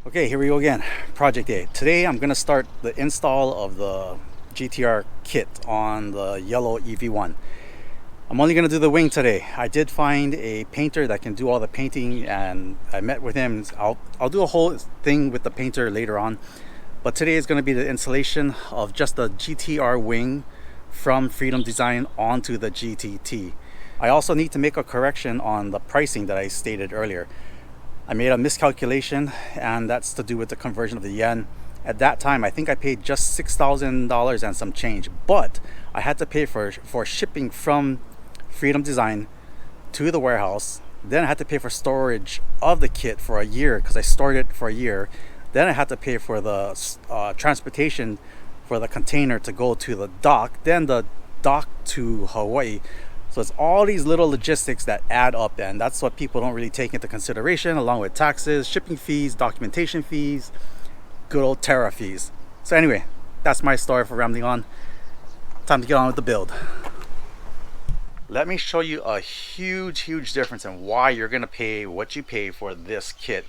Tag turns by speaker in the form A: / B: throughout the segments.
A: Okay, here we go again. Project day. Today I'm gonna start the install of the GTR kit on the yellow EV1. I'm only gonna do the wing today. I did find a painter that can do all the painting, and I met with him. I'll do a whole thing with the painter later on, but today is gonna be the installation of just the GTR wing from Freedom Design onto the GTT. I also need to make a correction on the pricing that I stated earlier. I made a miscalculation, and that's to do with the conversion of the yen. At that time, I think I paid just $6,000 and some change, but I had to pay for shipping from Freedom Design to the warehouse. Then I had to pay for storage of the kit for a year because I stored it for a year. Then I had to pay for the transportation for the container to go to the dock, then the dock to Hawaii. So it's all these little logistics that add up, and that's what people don't really take into consideration, along with taxes, shipping fees, documentation fees, good old tariff fees. So anyway, that's my story for rambling on. Time to get on with the build. Let me show you a huge difference in why you're gonna pay what you pay for this kit.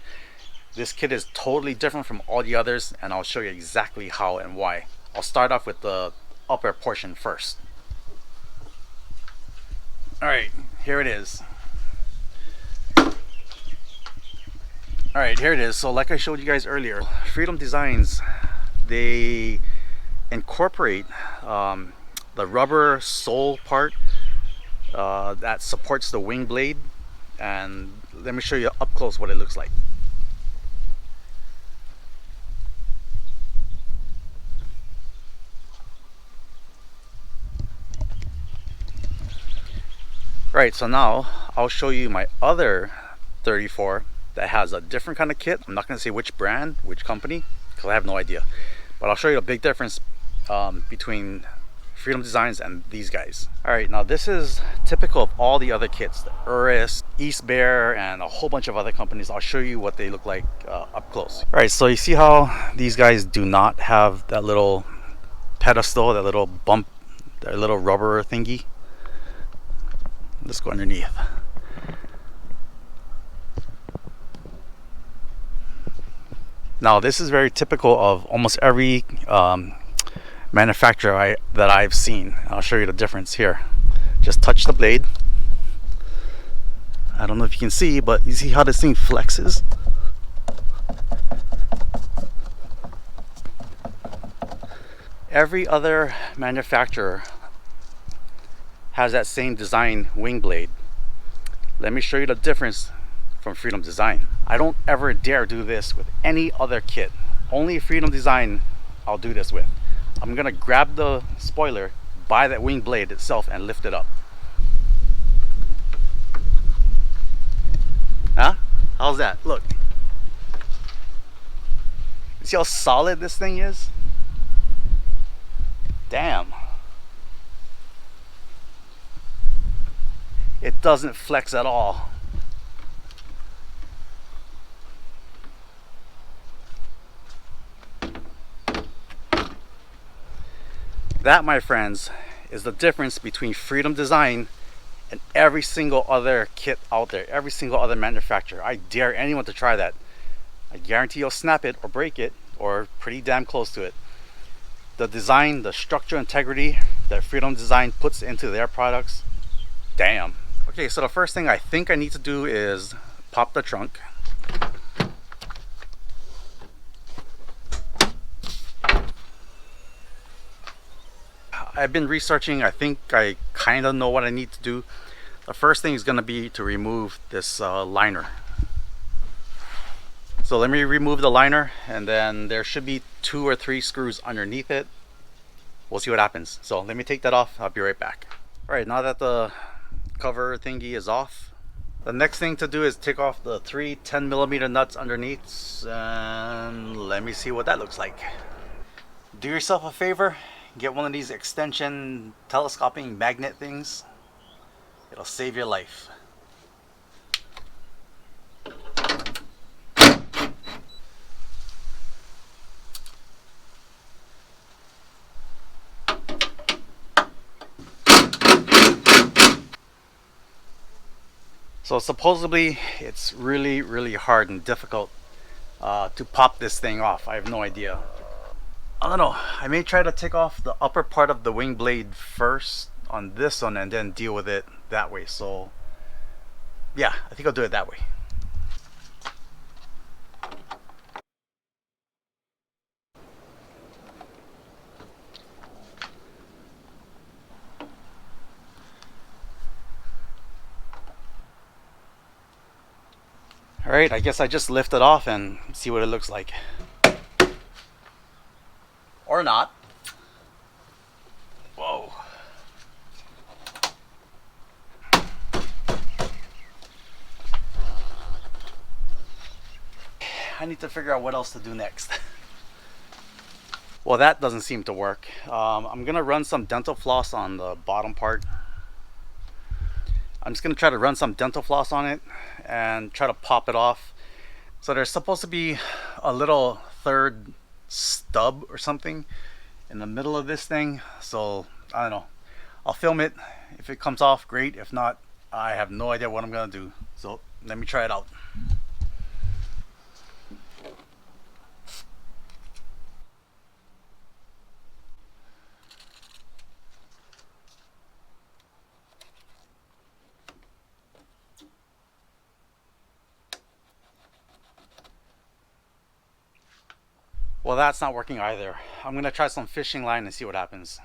A: This kit is totally different from all the others, and I'll show you exactly how and why. I'll start off with the upper portion first. Alright, here it is. Alright, here it is. So like I showed you guys earlier, Freedom Designs, they incorporate the rubber sole part that supports the wing blade, and let me show you up close what it looks like. Right, so now I'll show you my other 34 that has a different kind of kit. I'm not going to say which brand, which company, because I have no idea. But I'll show you a big difference between Freedom Designs and these guys. Alright, now this is typical of all the other kits, the Urus, East Bear, and a whole bunch of other companies. I'll show you what they look like up close. Alright, so you see how these guys do not have that little pedestal, that little bump, that little rubber thingy? Let's go underneath. Now this is very typical of almost every manufacturer that I've seen. I'll show you the difference here. Just touch the blade. I don't know if you can see, but you see how this thing flexes? Every other manufacturer has that same design wing blade. Let me show you the difference from Freedom Design. I don't ever dare do this with any other kit. Only Freedom Design I'll do this with. I'm gonna grab the spoiler by that wing blade itself and lift it up. Huh? How's that? Look. You see how solid this thing is? Damn. It doesn't flex at all. That, my friends, is the difference between Freedom Design and every single other kit out there, every single other manufacturer. I dare anyone to try that. I guarantee you'll snap it or break it, or pretty damn close to it. The design, the structural integrity that Freedom Design puts into their products, damn. Okay, so the first thing I think I need to do is pop the trunk. I've been researching. I think I kind of know what I need to do. The first thing is going to be to remove this liner. So let me remove the liner, and then there should be 2 or 3 screws underneath it. We'll see what happens. So let me take that off. I'll be right back. Alright, now that the cover thingy is off, the next thing to do is take off the 3 10mm nuts underneath, and let me see what that looks like. Do yourself a favor, get one of these extension telescoping magnet things. It'll save your life. So supposedly it's really hard and difficult to pop this thing off. I have no idea. I don't know. I may try to take off the upper part of the wing blade first on this one and then deal with it that way. So yeah, I think I'll do it that way. Alright, I guess I just lift it off and see what it looks like. Or not. Whoa. I need to figure out what else to do next. Well, that doesn't seem to work. I'm gonna run some dental floss on the bottom part. I'm just gonna try to run some dental floss on it and try to pop it off. So there's supposed to be a little third stub or something in the middle of this thing. So I don't know. I'll film it. If it comes off, great. If not, I have no idea what I'm gonna do. So let me try it out. Well, that's not working either. I'm gonna try some fishing line and see what happens.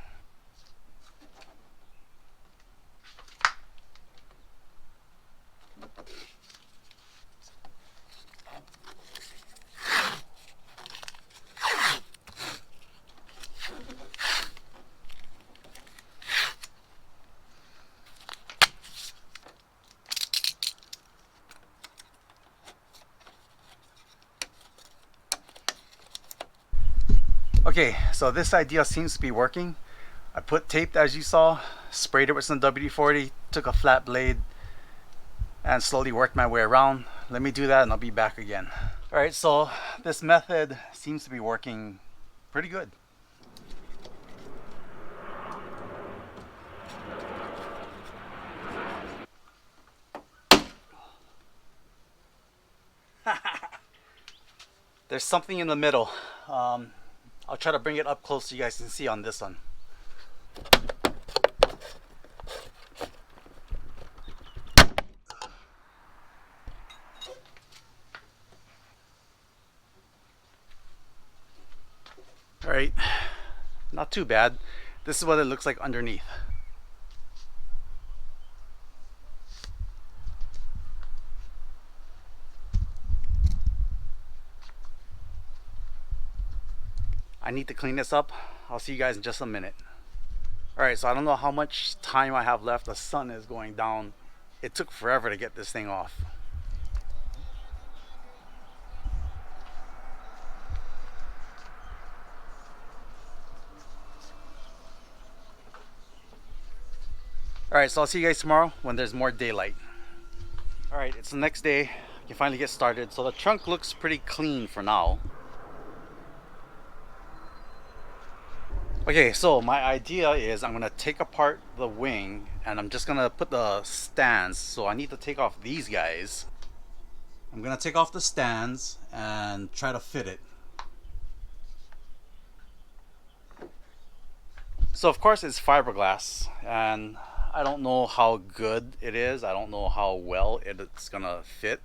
A: Okay, so this idea seems to be working. I put tape, as you saw, sprayed it with some WD-40, took a flat blade, and slowly worked my way around. Let me do that and I'll be back again. Alright, so this method seems to be working pretty good. There's something in the middle. I'll try to bring it up close so you guys can see on this one. Alright, not too bad. This is what it looks like underneath. I need to clean this up. I'll see you guys in just a minute. Alright, so I don't know how much time I have left. The sun is going down. It took forever to get this thing off. Alright, so I'll see you guys tomorrow when there's more daylight. Alright, it's the next day. I can finally get started. So the trunk looks pretty clean for now. Okay, so my idea is I'm gonna take apart the wing and I'm just gonna put the stands. So I need to take off these guys. I'm gonna take off the stands and try to fit it. So of course it's fiberglass and I don't know how good it is. I don't know how well it's gonna fit.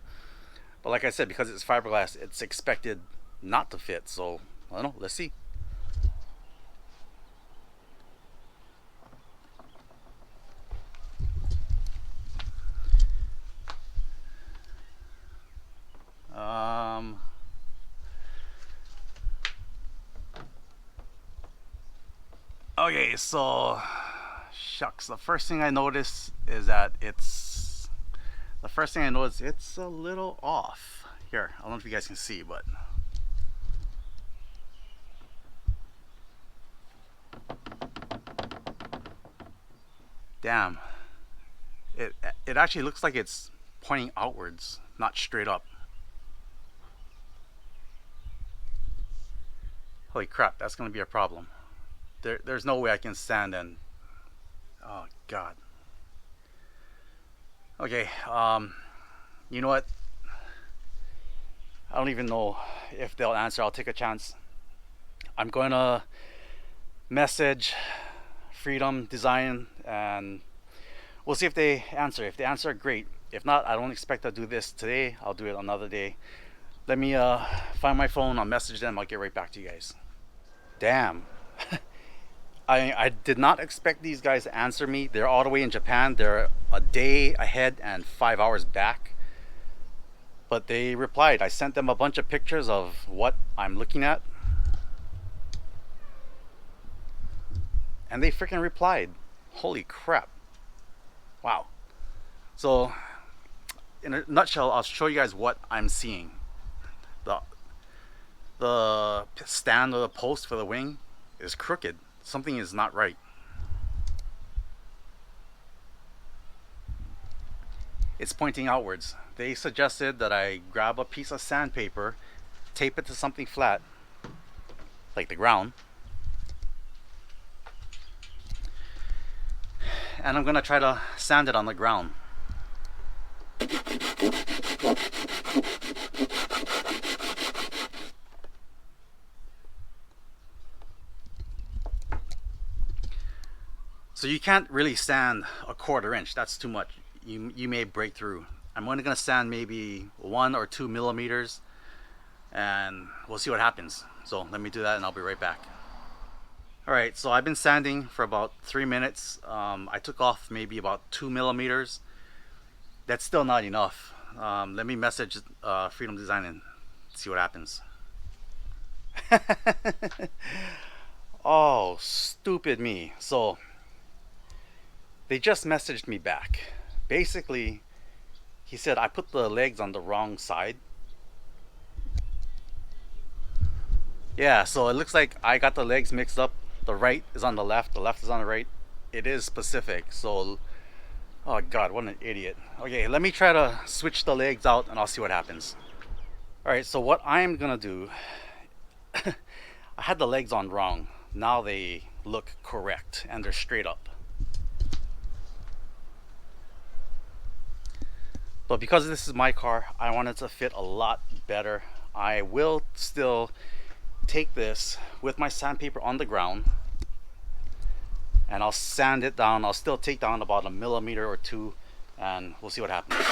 A: But like I said, because it's fiberglass, it's expected not to fit. So I don't know, let's see. Okay, so shucks. The first thing I notice is that it's a little off. Here, I don't know if you guys can see, but damn, it actually looks like it's pointing outwards, not straight up. Holy crap, that's gonna be a problem. There's no way I can stand and oh god. Okay, you know what? I don't even know if they'll answer. I'll take a chance. I'm going to message Freedom Design and we'll see if they answer. If they answer, great. If not, I don't expect to do this today. I'll do it another day. Let me find my phone. I'll message them. I'll get right back to you guys. Damn. I did not expect these guys to answer me. They're all the way in Japan. They're a day ahead and 5 hours back. But they replied. I sent them a bunch of pictures of what I'm looking at. And they freaking replied. Holy crap. Wow. So, in a nutshell, I'll show you guys what I'm seeing. The stand or the post for the wing is crooked. Something is not right. It's pointing outwards. They suggested that I grab a piece of sandpaper, tape it to something flat, like the ground, and I'm gonna try to sand it on the ground. So you can't really sand a 1/4 inch. That's too much. You may break through. I'm only gonna sand maybe 1 or 2 millimeters, and we'll see what happens. So let me do that, and I'll be right back. All right. So I've been sanding for about 3 minutes. I took off maybe about 2 millimeters. That's still not enough. Let me message Freedom Design and see what happens. Oh, stupid me. So they just messaged me back. Basically, he said I put the legs on the wrong side. Yeah, so it looks like I got the legs mixed up. The right is on the left is on the right. It is specific. So, oh God, what an idiot. Okay, let me try to switch the legs out and I'll see what happens. All right, so what I'm gonna do, I had the legs on wrong. Now they look correct and they're straight up. But because this is my car, I want it to fit a lot better. I will still take this with my sandpaper on the ground and I'll sand it down. I'll still take down about 1 millimeter or 2 and we'll see what happens.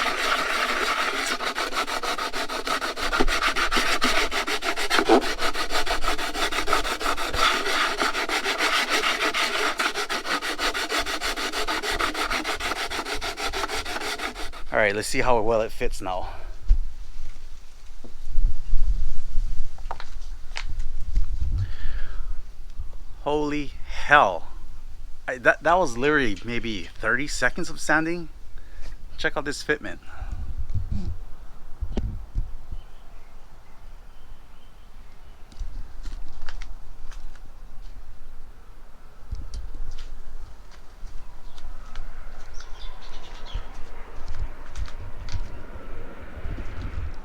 A: All right, let's see how well it fits now. Holy hell. That was literally maybe 30 seconds of sanding. Check out this fitment.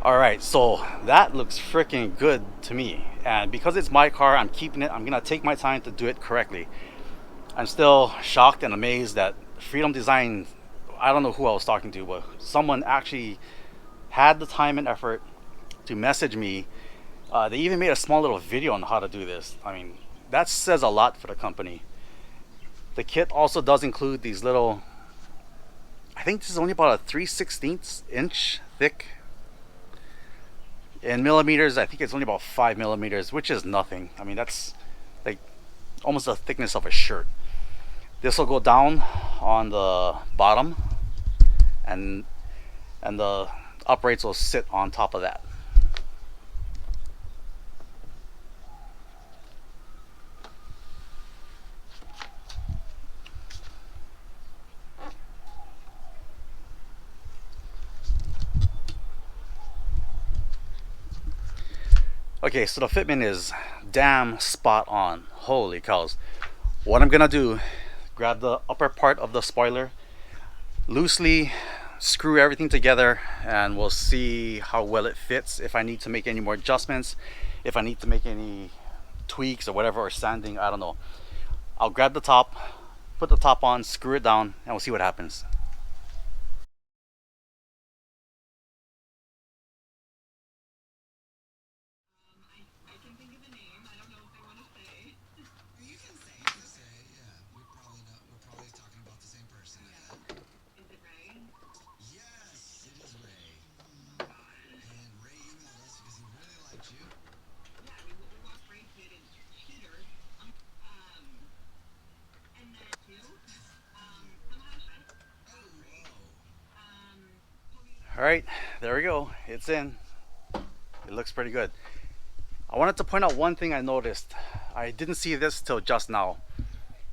A: Alright, so that looks freaking good to me. And because it's my car, I'm keeping it. I'm going to take my time to do it correctly. I'm still shocked and amazed that Freedom Design, I don't know who I was talking to, but someone actually had the time and effort to message me. They even made a small little video on how to do this. I mean, that says a lot for the company. The kit also does include these little, I think this is only about a 3/16 inch thick. In millimeters, I think it's only about 5 millimeters, which is nothing. I mean, that's like almost the thickness of a shirt. This will go down on the bottom, and the uprights will sit on top of that. Okay, so the fitment is damn spot on. Holy cows. What I'm gonna do, grab the upper part of the spoiler, loosely screw everything together, and we'll see how well it fits. If I need to make any more adjustments, if I need to make any tweaks or whatever, or sanding, I don't know. I'll grab the top, put the top on, screw it down, and we'll see what happens. right, there we go. It's in. It looks pretty good. I wanted to point out one thing I noticed. I didn't see this till just now.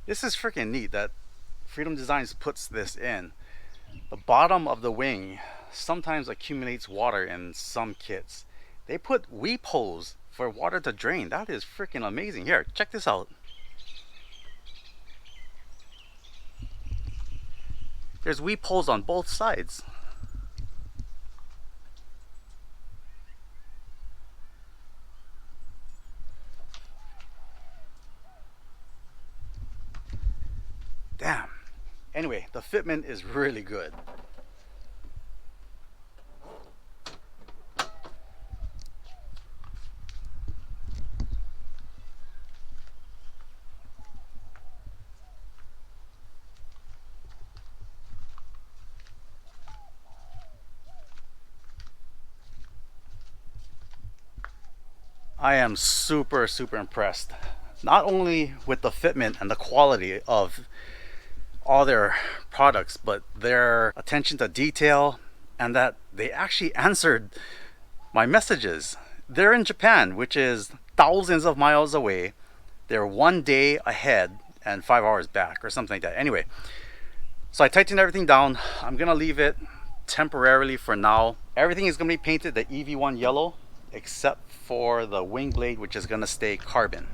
A: This is freaking neat that Freedom Designs puts this in. The bottom of the wing sometimes accumulates water in some kits. They put weep holes for water to drain. That is freaking amazing. Here, check this out. There's weep holes on both sides. Damn. Anyway, the fitment is really good. I am super impressed. Not only with the fitment and the quality of all their products, but their attention to detail, and that they actually answered my messages. They're in Japan, which is thousands of miles away. They're 1 day ahead and 5 hours back or something like that. Anyway, so I tightened everything down. I'm gonna leave it temporarily for now. Everything is gonna be painted the EV1 yellow, except for the wing blade, which is gonna stay carbon.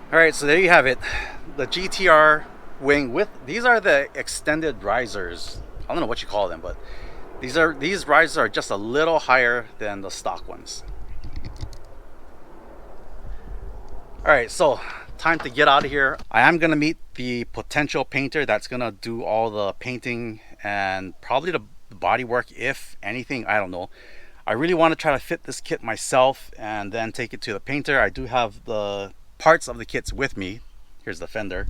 A: All right, so there you have it. The GTR wing with, these are the extended risers. I don't know what you call them, but these risers are just a little higher than the stock ones. All right, so time to get out of here. I am gonna meet the potential painter that's gonna do all the painting and probably the body work, if anything, I don't know. I really want to try to fit this kit myself and then take it to the painter. I do have the parts of the kits with me. Here's the fender.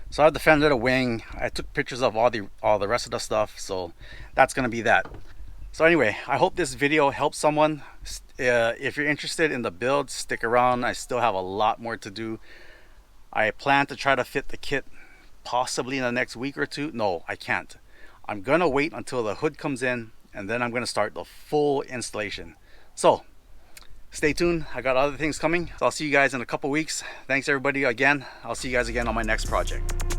A: So I have the fender, the wing. I took pictures of all the rest of the stuff, so that's gonna be that. So anyway, I hope this video helps someone. If you're interested in the build, stick around. I still have a lot more to do. I plan to try to fit the kit possibly in the next week or two. No, I can't. I'm gonna wait until the hood comes in, and then I'm gonna start the full installation. So stay tuned. I got other things coming. So I'll see you guys in a couple weeks. Thanks everybody again. I'll see you guys again on my next project.